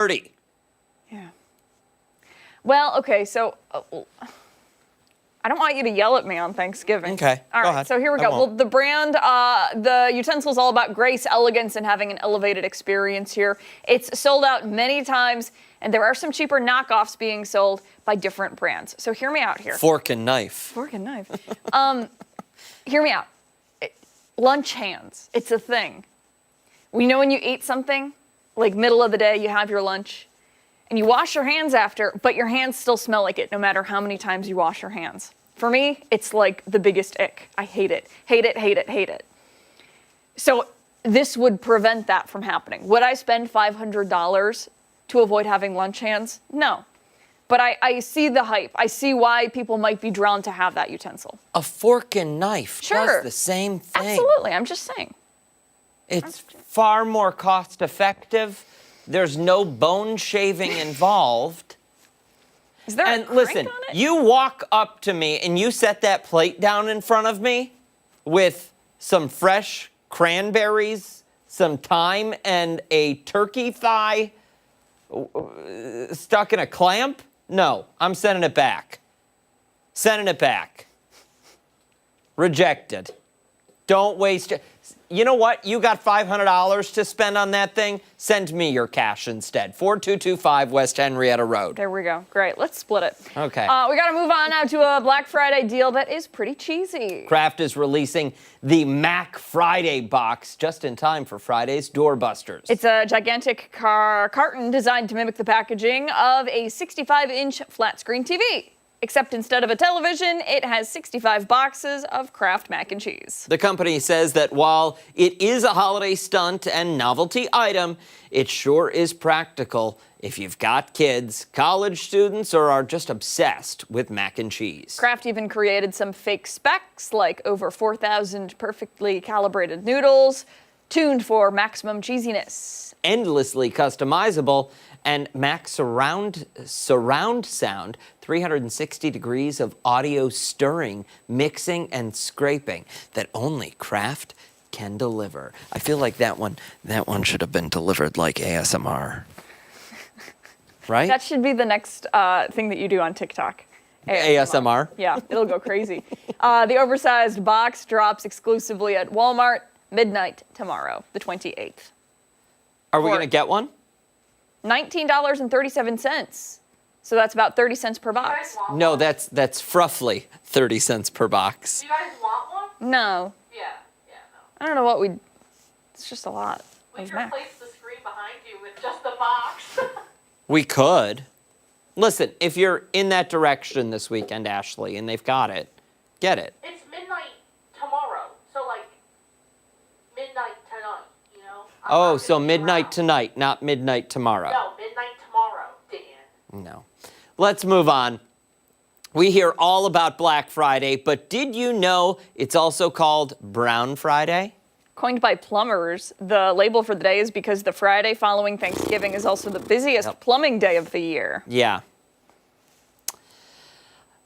30. Yeah. Well, okay, so I don't want you to yell at me on Thanksgiving. Okay, All go right, ahead. so here we go. Well, the brand, the utensil's all about grace, elegance, and having an elevated experience here. It's sold out many times, and there are some cheaper knockoffs being sold by different brands. So hear me out here. Fork and knife. Fork and knife. Hear me out. Lunch hands. It's a thing. We know when you eat something, like middle of the day, you have your lunch, and you wash your hands after, but your hands still smell like it no matter how many times you wash your hands. For me, it's like the biggest ick. I hate it. Hate it, hate it, hate it. So this would prevent that from happening. Would I spend $500 to avoid having lunch hands? No. But I see the hype. I see why people might be drawn to have that utensil. A fork and knife Sure. does the same thing. Absolutely, I'm just saying. It's far more cost effective. There's no bone shaving involved. Is there And a crank listen, on it? you walk up to me and you set that plate down in front of me with some fresh cranberries, some thyme, and a turkey thigh stuck in a clamp. No, I'm sending it back. Sending it back. Rejected. Don't waste it. You know what? You got $500 to spend on that thing? Send me your cash instead. 4225 West Henrietta Road. There we go. Great. Let's split it. Okay. We got to move on now to a Black Friday deal that is pretty cheesy. Kraft is releasing the Mac Friday box just in time for Friday's doorbusters. It's a gigantic carton designed to mimic the packaging of a 65-inch flat-screen TV. Except instead of a television, it has 65 boxes of Kraft mac and cheese. The company says that while it is a holiday stunt and novelty item, it sure is practical if you've got kids, college students, or are just obsessed with mac and cheese. Kraft even created some fake specs, like over 4,000 perfectly calibrated noodles, tuned for maximum cheesiness. Endlessly customizable, and Mac surround sound, 360 degrees of audio stirring, mixing, and scraping that only Kraft can deliver. I feel like that one should have been delivered like ASMR. Right? That should be the next thing that you do on TikTok. ASMR? Yeah, it'll go crazy. The oversized box drops exclusively at Walmart midnight tomorrow, the 28th. Are we going to get one? $19.37. So that's about 30 cents per box. No, that's roughly 30 cents per box. Do you guys want one? No. Yeah, no. I don't know what we'd... It's just a lot. We of can mac. replace the screen behind you with just the box. We could. Listen, if you're in that direction this weekend, Ashley, and they've got it, get it. It's midnight tomorrow, so like midnight tonight, you know? Oh, so midnight tonight, not midnight tomorrow. No, midnight tomorrow, Dan. No. Let's move on. We hear all about Black Friday, but did you know it's also called Brown Friday? Coined by plumbers, the label for the day is because the Friday following Thanksgiving is also the busiest plumbing day of the year. Yeah.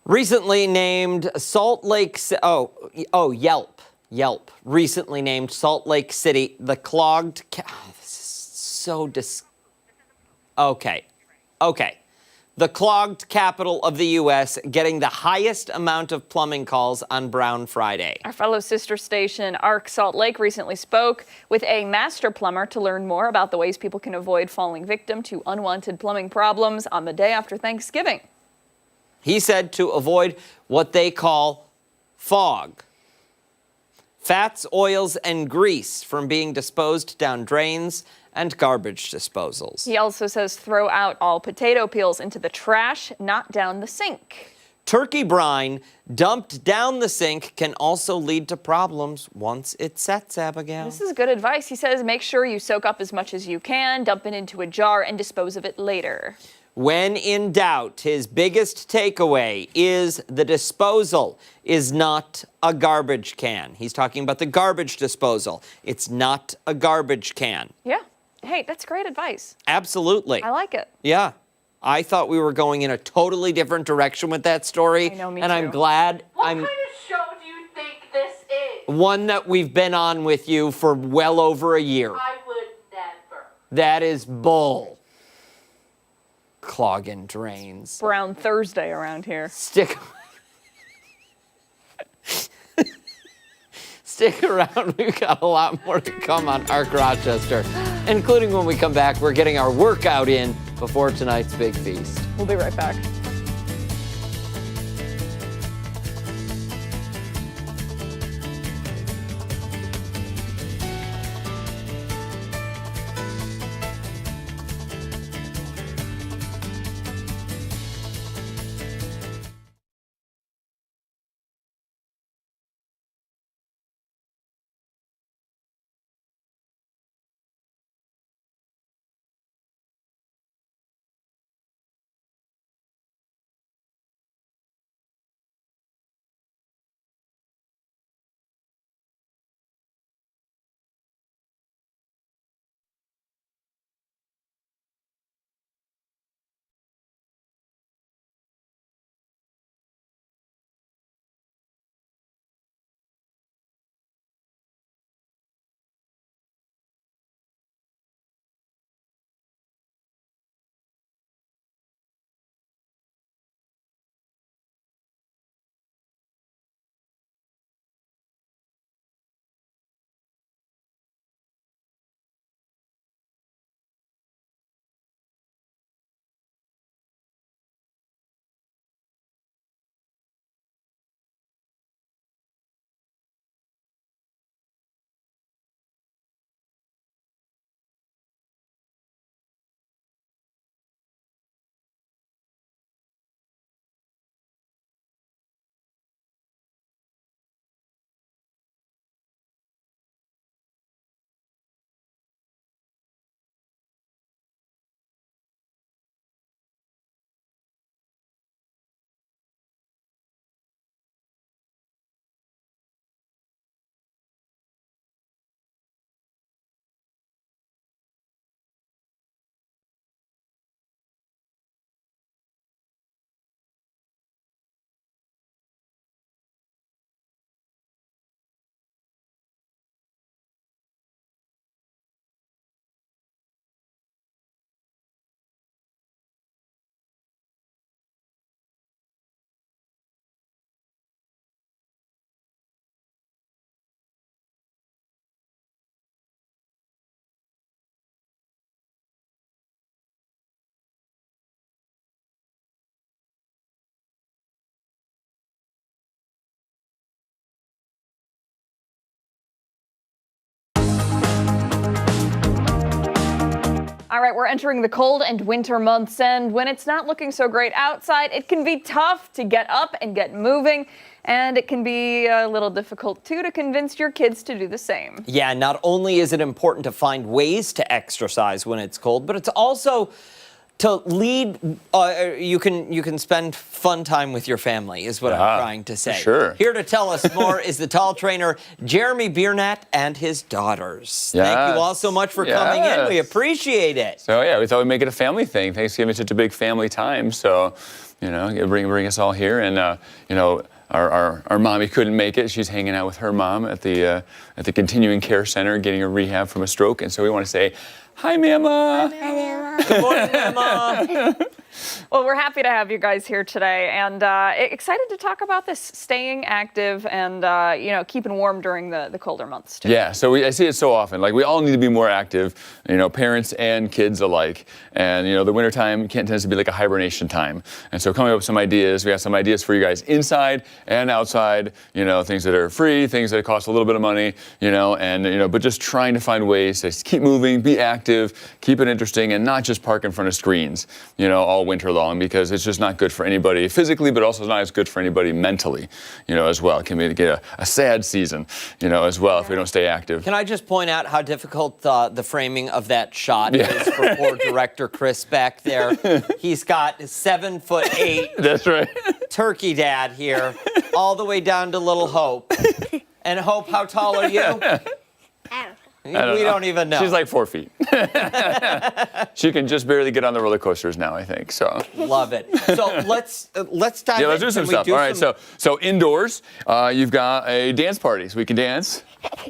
Recently named Salt Lake Yelp recently named Salt Lake City the clogged this is so Okay. The clogged capital of the U.S., getting the highest amount of plumbing calls on Brown Friday. Our fellow sister station, Arc Salt Lake, recently spoke with a master plumber to learn more about the ways people can avoid falling victim to unwanted plumbing problems on the day after Thanksgiving. He said to avoid what they call fog. Fats, oils, and grease from being disposed down drains and garbage disposals. He also says throw out all potato peels into the trash, not down the sink. Turkey brine dumped down the sink can also lead to problems once it sets, Abigail. This is good advice. He says make sure you soak up as much as you can, dump it into a jar, and dispose of it later. When in doubt, his biggest takeaway is the disposal is not a garbage can. He's talking about the garbage disposal. It's not a garbage can. Yeah. Hey, that's great advice. Absolutely. I like it. Yeah. I thought we were going in a totally different direction with that story. I know, me and too. I'm glad What kind of show do you think this is? one that we've been on with you for well over a year. I would never. That is bull. clogging drains. Brown Thursday around here. Stick around. We've got a lot more to come on Arc Rochester, including when we come back, we're getting our workout in before tonight's big feast. We'll be right back. All right, we're entering the cold and winter months, and when it's not looking so great outside, it can be tough to get up and get moving, and it can be a little difficult, too, to convince your kids to do the same. Yeah, not only is it important to find ways to exercise when it's cold, but it's also to lead, you can spend fun time with your family, is what I'm trying to say. Sure. Here to tell us more is the tall trainer, Jeremy Biernat, and his daughters. Thank you all so much for coming in. We appreciate it. So, yeah, we thought we'd make it a family thing. Thanksgiving is such a big family time, so, you know, bring us all here. And, you know, our mommy couldn't make it. She's hanging out with her mom at the continuing care center, getting a rehab from a stroke. And so we want to say, hi, Mama. Hi, Mama. Good morning, Mama. Well, we're happy to have you guys here today, and excited to talk about this staying active and you know, keeping warm during the colder months too. Yeah, so I see it so often. Like, we all need to be more active, you know, parents and kids alike. And, you know, the wintertime tends to be like a hibernation time. And so coming up with some ideas, we got some ideas for you guys inside and outside, you know, things that are free, things that cost a little bit of money, you know, and, you know, but just trying to find ways to keep moving, be active, keep it interesting, and not just park in front of screens, you know, all winter long, because it's just not good for anybody physically, but also not as good for anybody mentally, you know, as well. It can get a sad season, you know, as well, if we don't stay active. Can I just point out how difficult the framing of that shot is for poor director Chris back there? He's got 7'8". That's right. Turkey dad here, all the way down to little Hope. And Hope, how tall are you? We don't even know. She's like 4 feet. She can just barely get on the roller coasters now, I think. So Love it. So let's dive in. yeah, let's do some stuff. All right, so indoors, you've got a dance party, so we can dance.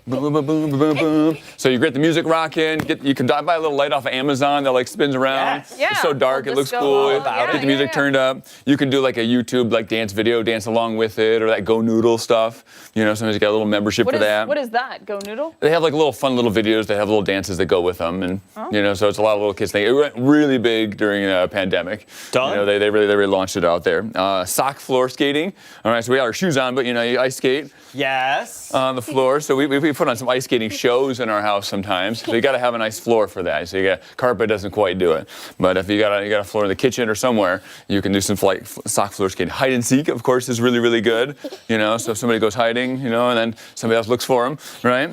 Boom, boom, boom, boom, boom, boom. So you get the music rocking. You can buy a little light off of Amazon that like spins around. Yes. Yeah. It's so dark, it looks Disco cool. ball. Yeah, Get the music turned up. You can do like a YouTube like dance video, dance along with it, or that Go Noodle stuff. You know, sometimes you got a little membership for that. What is that? Go Noodle? They have like little fun little videos. They have little dances that go with them, and you know, so it's a lot of little kids thing. It went really big during the pandemic. Done. You know, they really launched it out there. Sock floor skating. All right, so we got our shoes on, but you know, you ice skate Yes. on the floor. So we put on some ice skating shows in our house sometimes. So you got to have a nice floor for that. So you got carpet doesn't quite do it, but if you got a floor in the kitchen or somewhere, you can do some sock floor skating. Hide and seek, of course, is really good. You know, so if somebody goes hiding, you know, and then somebody else looks for them, right?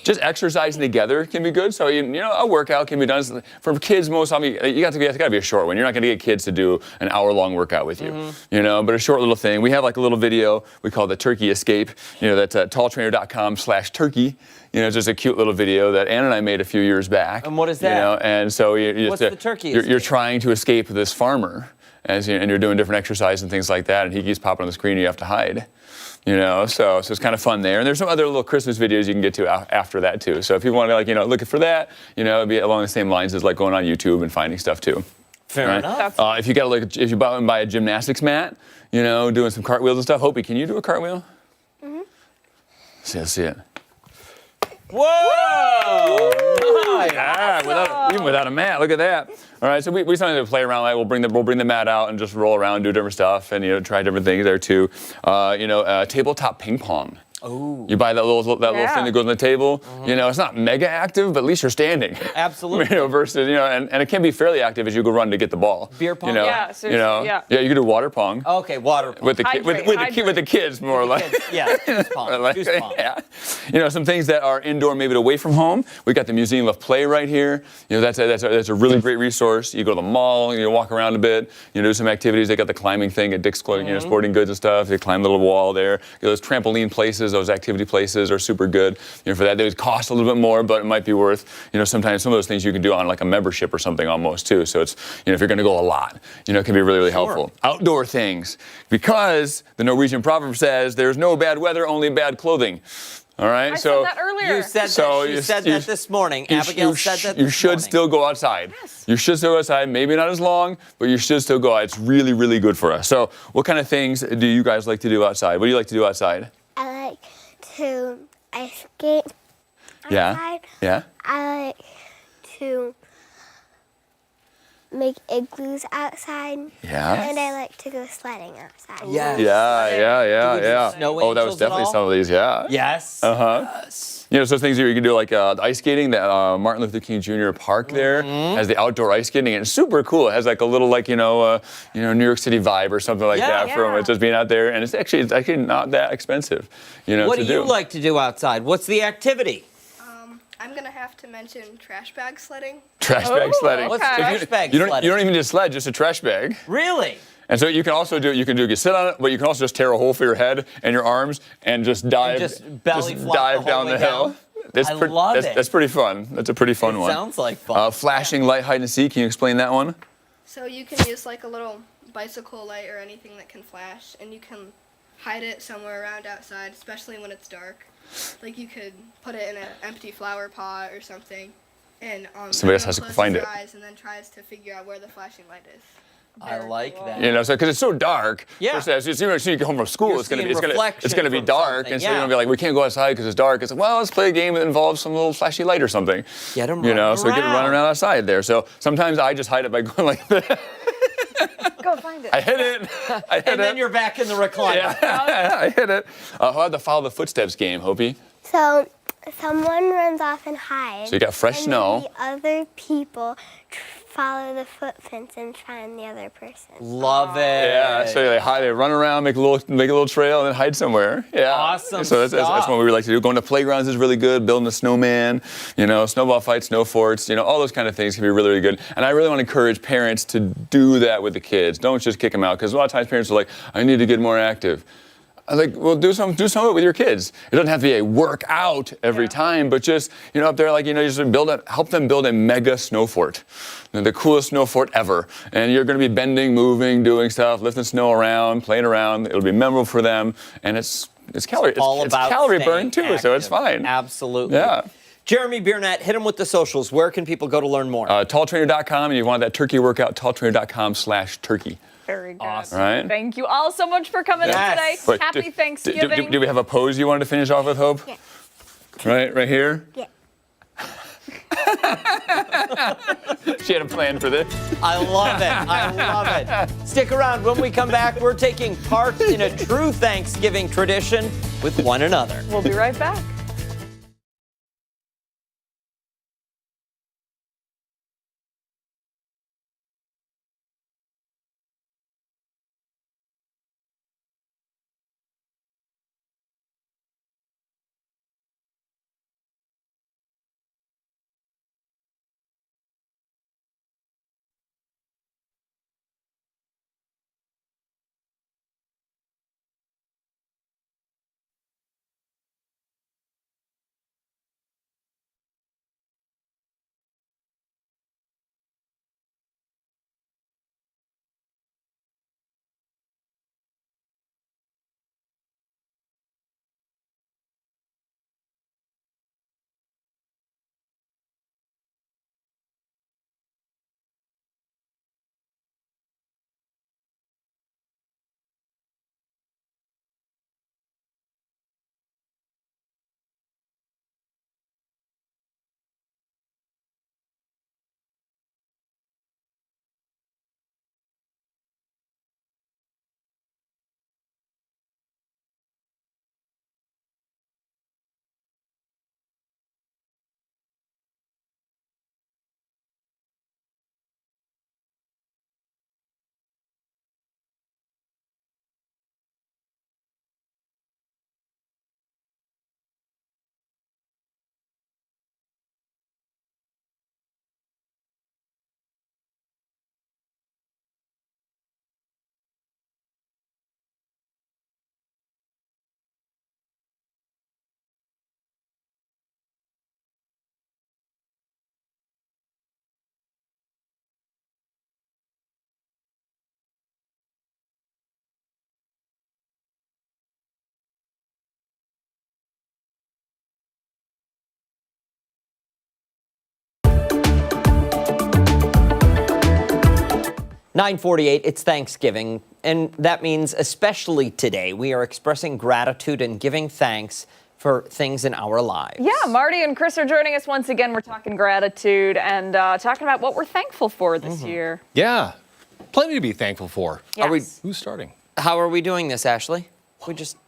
Just exercising together can be good. So you know, a workout can be done for kids. Most of them, you got to be a short one. You're not going to get kids to do an hour-long workout with you. You know, but a short little thing. We have like a little video we call the Turkey Escape. You know, that's talltrainer.com/turkey. You know, it's just a cute little video that Ann and I made a few years back. And what is that? You know, and so What's the turkey you're escape? trying to escape this farmer, and you're doing different exercise and things like that, and he keeps popping on the screen, and you have to hide. You know, so it's kind of fun there. And there's some other little Christmas videos you can get to after that too. So if you want to like, you know, look for that, you know, it'd be along the same lines as like going on YouTube and finding stuff too. Fair enough. If you got like, if you buy a gymnastics mat, you know, doing some cartwheels and stuff. Hopi, can you do a cartwheel? Let's see it. Whoa! Nice. Yeah, even without a mat, look at that. All right, so we sometimes play around. Like we'll bring the mat out and just roll around, do different stuff, and you know, try different things there too. You know, tabletop ping pong. Oh. You buy that little thing that goes on the table. You know, it's not mega active, but at least you're standing. Absolutely. You know, versus and it can be fairly active as you go run to get the ball. Beer pong? You know, Yeah, seriously, yeah. you can do water pong. Okay, water pong. With the Hydrate. with the kids more or less. Yeah, juice pong. Like, Juice pong. yeah. You know, some things that are indoor, maybe away from home. We got the Museum of Play right here. You know, that's a really great resource. You go to the mall, you walk around a bit, you do some activities. They got the climbing thing at Dick's Clothing, you know, sporting goods and stuff. You climb the little wall there. You know, those trampoline places, those activity places are super good. You know, for that they would cost a little bit more, but it might be worth. You know, sometimes some of those things you can do on like a membership or something almost too. So it's, you know, if you're going to go a lot, you know, it can be really helpful. Outdoor things, because the Norwegian proverb says, "There's no bad weather, only bad clothing." All right, I so said that earlier. You said So that. you- She said you- that this morning. Abigail said that you this should morning. still go outside. Yes. You should still go outside. Maybe not as long, but you should still go out. It's really good for us. So, what kind of things do you guys like to do outside? What do you like to do outside? I like to ice skate Yeah. outside. Yeah. I like to make igloos outside. Yeah. And I like to go sledding outside. Yes. Yeah. snow Oh, that was angels at definitely all? some of these. Yeah. Yes. Yes. You know, so things you can do like ice skating. That Martin Luther King Jr. Park there has the outdoor ice skating, and it's super cool. It has like a little like New York City vibe or something like Yeah. that from it just being out there, and it's actually not that expensive. You know, What to do you like to do outside? What's the activity? I'm gonna have to mention trash bag sledding. Trash bag sledding. What's Okay. trash bag You don't sledding? even just sled, just a trash bag. Really? And so you can also you sit on it, but you can also just tear a hole for your head and your arms and just dive, just belly flop dive the whole down way the hill. down? That's I love it. That's pretty fun. That's a pretty fun It one. sounds like fun. Flashing light hide and seek. Can you explain that one? So you can use like a little bicycle light or anything that can flash, and you can hide it somewhere around outside, especially when it's dark. Like you could put it in an empty flower pot or something, and Somebody else has to closes find their it. eyes and then tries to figure out where the flashing light is. I like that. You know, so because it's so dark. Yeah. As soon as you get home from school, You're it's gonna seeing be reflection be from dark, something, and so yeah. you're gonna be like, we can't go outside because it's dark. It's like, well, let's play a game that involves some little flashy light or something. Get 'em You know, running so get 'em running around. around outside there. So sometimes I just hide it by going like this. Go find it. I hit it. I hit And then it. you're back in the recliner. Yeah, I hit it. How about the follow the footsteps game, Hopi? So someone runs off and hides. So you got fresh and snow. The other people follow the footprints and find the other person. Love it. Yeah, so they hide, they run around, make a little trail, and then hide somewhere. Yeah, Awesome So that's stuff. what we like to do. Going to playgrounds is really good. Building a snowman, you know, snowball fights, snow forts, you know, all those kind of things can be really good. And I really want to encourage parents to do that with the kids. Don't just kick them out, because a lot of times parents are like, I need to get more active. Like, well, do some of it with your kids. It doesn't have to be a workout every time, but just, up there, like, just help them build a mega snow fort, the coolest snow fort ever. And you're going to be bending, moving, doing stuff, lifting snow around, playing around. It'll be memorable for them, and it's calorie burn too, so it's fine. Absolutely. Yeah. Jeremy Biernat, hit him with the socials. Where can people go to learn more? Talltrainer.com, and you want that turkey workout, talltrainer.com/turkey. Very good. Awesome. Right. Thank you all so much for coming in today. Wait, Happy Thanksgiving. Do we have a pose you wanted to finish off with, Hope? Yeah. Right here? Yeah. She had a plan for this. I love it. I love it. Stick around. When we come back, we're taking part in a true Thanksgiving tradition with one another. We'll be right back. (9:48), it's Thanksgiving, and that means especially today, we are expressing gratitude and giving thanks for things in our lives. Yeah, Marty and Chris are joining us once again. We're talking gratitude and talking about what we're thankful for this year. Yeah, plenty to be thankful for. Yes. Who's starting? How are we doing this, Ashley? We just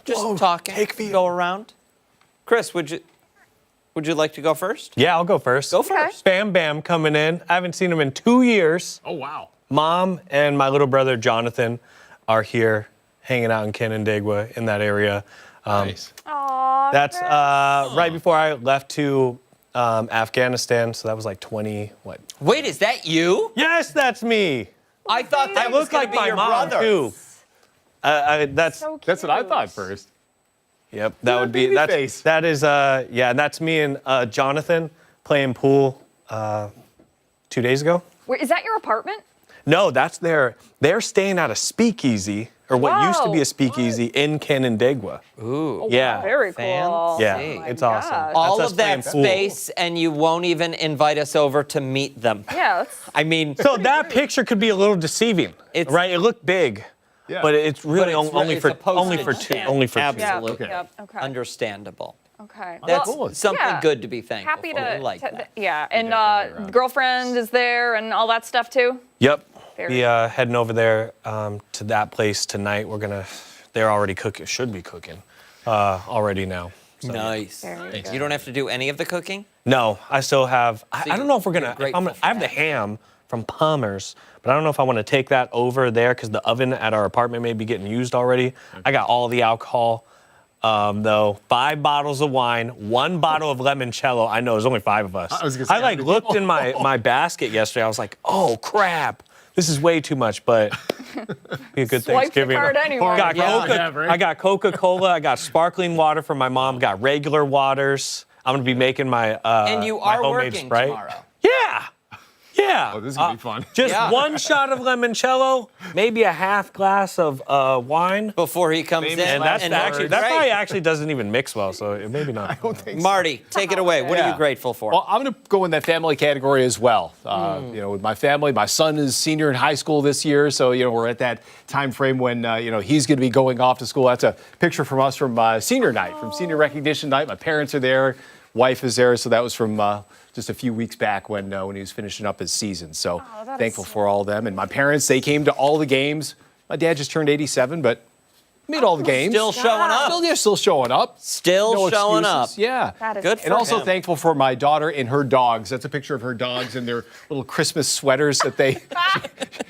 talking, go around. Chris, would you like to go first? Yeah, I'll go first. Go first. Bam Bam coming in. I haven't seen him in 2 years. Oh, wow. Mom and my little brother Jonathan are here hanging out in Canandaigua in that area. Nice. Aww, That's Chris. right before I left to Afghanistan, so that was like 20, what? Wait, is that you? Yes, that's me. I thought that I was look going like to be my your mom, brother. too. That's So cute. That's what I thought first. Yep, that would be that is yeah, that's me and Jonathan playing pool 2 days ago. Wait, is that your apartment? No, that's they're staying at a speakeasy, or what used to be Wow. a speakeasy in Canandaigua. Ooh. Yeah. Very cool. Fancy. Yeah, Oh my it's awesome. gosh. All That's us of that playing pool. space, and you won't even invite us over to meet them. Yeah, that's I mean, So that picture could be a little deceiving, It's- right? It looked big, Yeah. but it's really it's only it's for a postage only for two. stamp. Only for two. Absolutely. Yeah, okay. Understandable. Okay. That's Well, something yeah. good to be thankful Happy for. to, We like that. yeah, and girlfriend is there and all that stuff too. Yep. Very Be heading over there to that place tonight. They're already cooking. Should be cooking already now. So. Nice. Very good. You don't have to do any of the cooking? No, I still have. I don't know if we're you're gonna. If grateful for I have the that. ham from Palmer's, but I don't know if I want to take that over there because the oven at our apartment may be getting used already. I got all the alcohol, though. 5 bottles of wine, 1 bottle of limoncello. I know there's only 5 of us. I was gonna say, I how many looked in my basket yesterday. I was like, oh crap, This is way too much, but be a good Swipe the Thanksgiving. card anyway. Got Yeah. I got Coca-Cola. I got sparkling water for my mom. Got regular waters. I'm gonna be making my And you my are homemade working Sprite. tomorrow. Yeah. Yeah. Oh, this is gonna be fun. Just Yeah. one shot of limoncello, maybe a half glass of wine. Before he comes in. And that's and actually, great. that probably actually doesn't even mix well, so it maybe not. Marty, take it away. What are you Yeah. grateful for? Well, I'm going to go in that family category as well. You know, with my family, my son is senior in high school this year, so you know we're at that time frame when you know he's going to be going off to school. That's a picture from us from senior night, from senior recognition night. My parents are there, wife is there, so that was from just a few weeks back when he was finishing up his season. So that is thankful so for all of them. And my parents, they came to all the games. My dad just turned 87, but made all the games. Still showing up. Still showing up. Still No showing up. excuses. Yeah. That is Good so for And also him. thankful for my daughter and her dogs. That's a picture of her dogs and their little Christmas sweaters that they.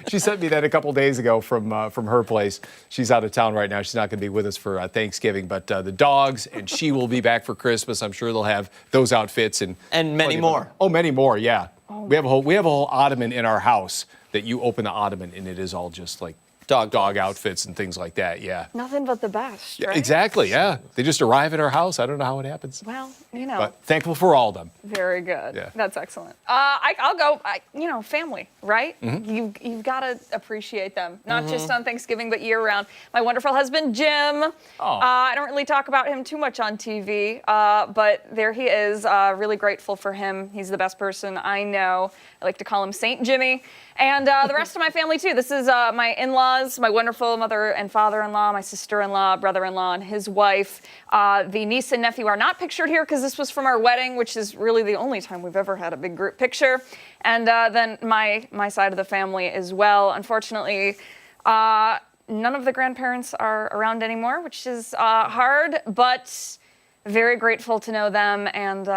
She sent me that a couple days ago from her place. She's out of town right now. She's not going to be with us for Thanksgiving, but the dogs and she will be back for Christmas. I'm sure they'll have those outfits and And many plenty of more. other- Oh, many more. Yeah. We have a whole ottoman in our house that you open the ottoman and it is all just like dog outfits and things like that. Yeah. Nothing but the best, Yeah, right? exactly. Yeah. They just arrive at our house. I don't know how it happens. Well, you know. But thankful for all of them. Very good. Yeah. That's excellent. I'll go. You know, family, right? Mm-hmm. You've got to appreciate them, not just on Thanksgiving, but year round. My wonderful husband Jim. I don't really talk about him too much on TV, but there he is. Really grateful for him. He's the best person I know. I like to call him Saint Jimmy. And the rest of my family too. This is my in-laws, my wonderful mother and father-in-law, my sister-in-law, brother-in-law, and his wife. The niece and nephew are not pictured here because this was from our wedding, which is really the only time we've ever had a big group picture. And then my side of the family as well. Unfortunately, none of the grandparents are around anymore, which is hard, but very grateful to know them and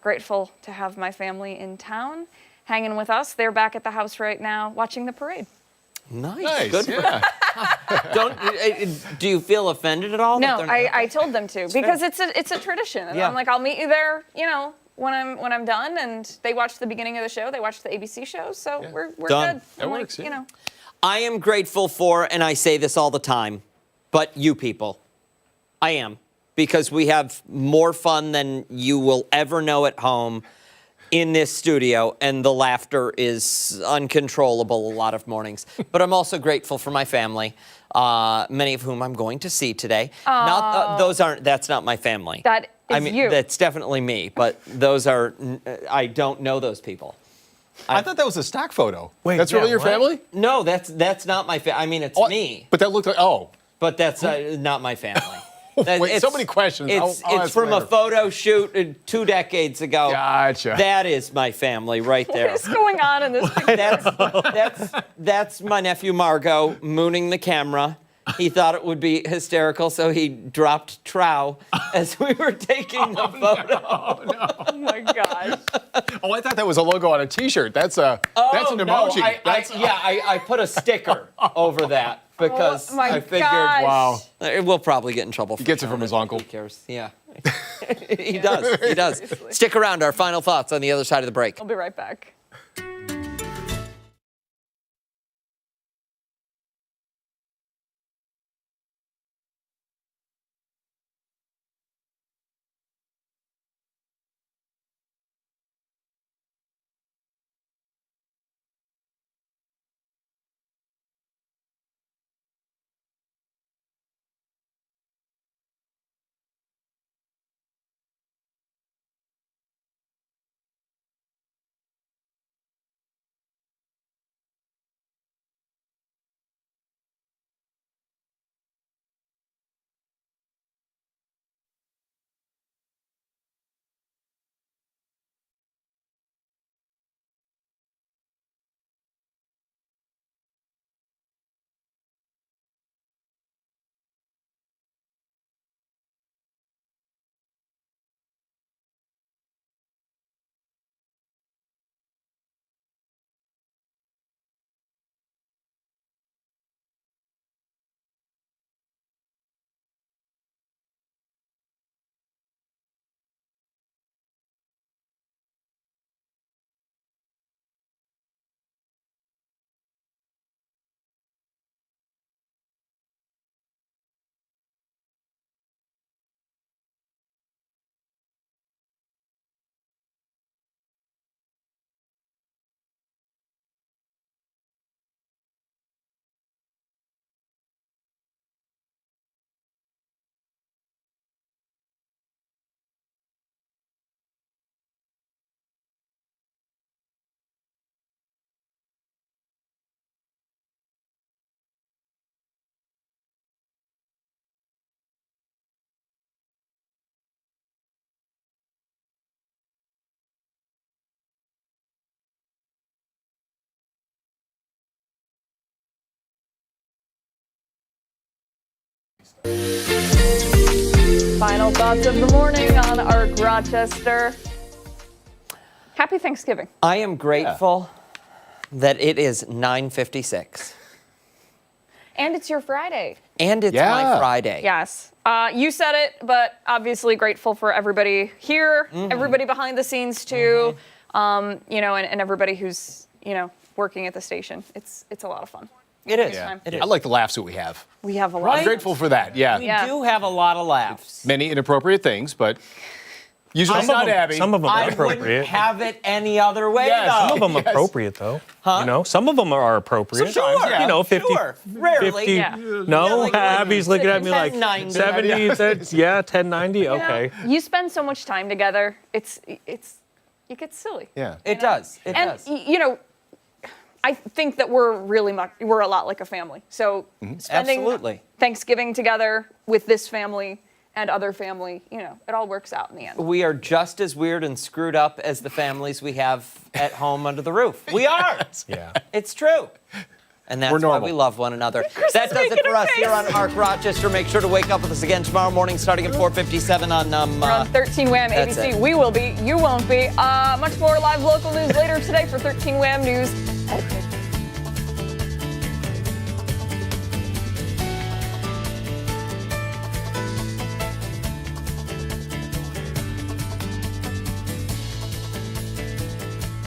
grateful to have my family in town hanging with us. They're back at the house right now watching the parade. Nice. Good. Yeah. Do you feel offended at all? No, that they're not- I told them to because it's a tradition. And Yeah. I'm like, I'll meet you there, you know, when I'm done. And they watch the beginning of the show. They watch the ABC shows. So we're Done. good. That I'm like, works, yeah. you know. I am grateful for, and I say this all the time, but you people. I am. Because we have more fun than you will ever know at home in this studio, and the laughter is uncontrollable a lot of mornings. But I'm also grateful for my family, many of whom I'm going to see today. That's not my family. That I is mean, you. That's definitely me, but those are, I don't know those people. I thought that was a stock photo. Wait, that's yeah, really your what? family? No, that's not my family. I mean, it's me, But that looked like, but that's not my family. Wait, so many questions. I'll It's ask from a later. photo shoot 2 decades ago. Gotcha. That is my family right there. What is going on in this picture? That's my nephew Margot mooning the camera. He thought it would be hysterical, so he dropped trow as we were taking the photo. Oh my gosh. Oh, I thought that was a logo on a T-shirt. That's an emoji. I put a sticker over that because Oh my I figured, gosh. Wow. We'll probably get in trouble. For He gets it showing from his uncle. Who cares? Yeah. He does. He does. Stick around. Our final thoughts on the other side of the break. I'll be right back. Final thoughts of the morning on Arc Rochester. Happy Thanksgiving. I am grateful that it is 9:56. And it's your Friday. And it's my Friday. Yes. You said it, but obviously grateful for everybody here, everybody behind the scenes too, you know, and everybody who's, you know, working at the station. It's a lot of fun. It is. Yeah. It is. I like the laughs that we have. We have a lot. I'm grateful for that. Yeah. We do have a lot of laughs. Many inappropriate things, but usually it's not Abby. Some of them are I wouldn't appropriate. have it any other way, Yes. though. Some of them appropriate though. You know, some of them are appropriate. Sure. Yeah. You know, 50. Sure. Rarely. 50. Yeah. No, like Abby's looking at me like 1090. 70. Yeah, 1090. You know, Okay. you spend so much time together. It gets silly. Yeah. It does. It And does. you know, I think that we're a lot like a family. So spending Absolutely. Thanksgiving together with this family and other family, you know, it all works out in the end. We are just as weird and screwed up as the families we have at home under the roof. We are. Yeah. It's true. And that's We're why normal. we love one another. Chris That is does it making for a us here face. on Arc Rochester. Make sure to wake up with us again tomorrow morning starting at 4:57 on We're on 13 Wham that's ABC. it. We will be. You won't be. Much more live local news later today for 13 Wham News.